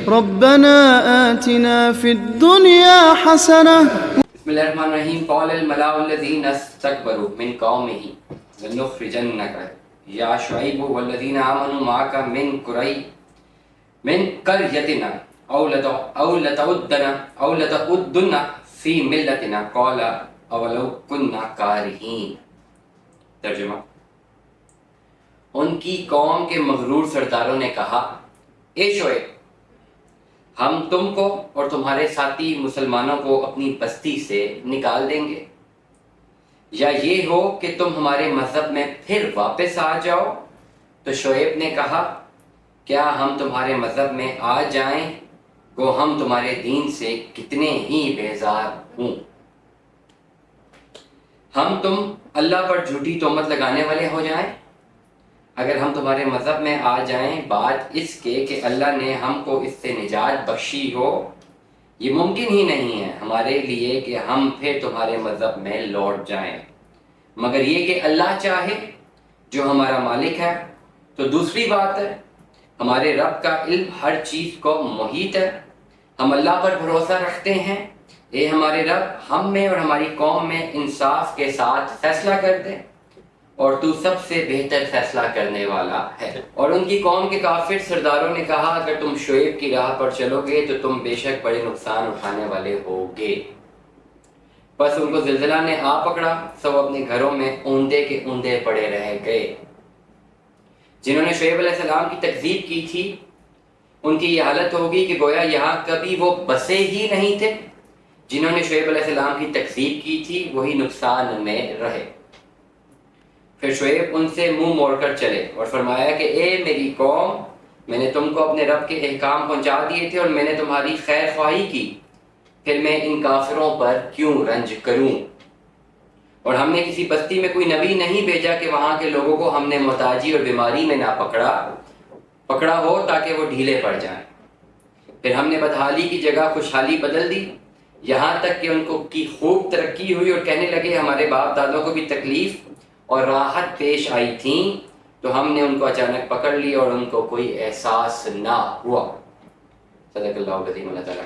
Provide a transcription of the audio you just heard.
ربنا آتنا في الدنيا حسنة. بسم اللہ الرحمن الرحیم. قال الملأ الذین استكبروا من قومه لنخرجنك یا شعیب والذین آمنوا معك من قريتنا او لتعودن فی ملتنا قال اولو كنا کارہین. ترجمہ: ان کی قوم کے مغرور سرداروں نے کہا، اے شعیب، ہم تم کو اور تمہارے ساتھی مسلمانوں کو اپنی بستی سے نکال دیں گے، یا یہ ہو کہ تم ہمارے مذہب میں پھر واپس آ جاؤ. تو شعیب نے کہا، کیا ہم تمہارے مذہب میں آ جائیں گو ہم تمہارے دین سے کتنے ہی بیزار ہوں. ہم تم اللہ پر جھوٹی تہمت لگانے والے ہو جائیں اگر ہم تمہارے مذہب میں آ جائیں، بات اس کے کہ اللہ نے ہم کو اس سے نجات بخشی ہو. یہ ممکن ہی نہیں ہے ہمارے لیے کہ ہم پھر تمہارے مذہب میں لوٹ جائیں، مگر یہ کہ اللہ چاہے جو ہمارا مالک ہے. تو دوسری بات ہے، ہمارے رب کا علم ہر چیز کو محیط ہے. ہم اللہ پر بھروسہ رکھتے ہیں. اے ہمارے رب، ہم میں اور ہماری قوم میں انصاف کے ساتھ فیصلہ کر دے، اور تو سب سے بہتر فیصلہ کرنے والا ہے. اور ان کی قوم کے کافر سرداروں نے کہا، اگر تم شعیب کی راہ پر چلو گے تو تم بے شک بڑے نقصان اٹھانے والے ہوگے. بس ان کو زلزلہ نے آ پکڑا، سب اپنے گھروں میں اوندے کے اوندے پڑے رہ گئے. جنہوں نے شعیب علیہ السلام کی تکذیب کی تھی ان کی یہ حالت ہوگی کہ گویا یہاں کبھی وہ بسے ہی نہیں تھے. جنہوں نے شعیب علیہ السلام کی تکذیب کی تھی وہی نقصان میں رہے. پھر شعیب ان سے منہ موڑ کر چلے اور فرمایا کہ اے میری قوم، میں نے تم کو اپنے رب کے احکام پہنچا دیے تھے اور میں نے تمہاری خیر خواہی کی، پھر میں ان کافروں پر کیوں رنج کروں. اور ہم نے کسی بستی میں کوئی نبی نہیں بھیجا کہ وہاں کے لوگوں کو ہم نے محتاجی اور بیماری میں نہ پکڑا ہو تاکہ وہ ڈھیلے پڑ جائیں. پھر ہم نے بدحالی کی جگہ خوشحالی بدل دی، یہاں تک کہ ان کو کی خوب ترقی ہوئی اور کہنے لگے ہمارے باپ دادوں کو بھی تکلیف اور راحت پیش آئی تھیں تو ہم نے ان کو اچانک پکڑ لی اور ان کو کوئی احساس نہ ہوا. صدق اللہ العظیم. اللہ تعالیٰ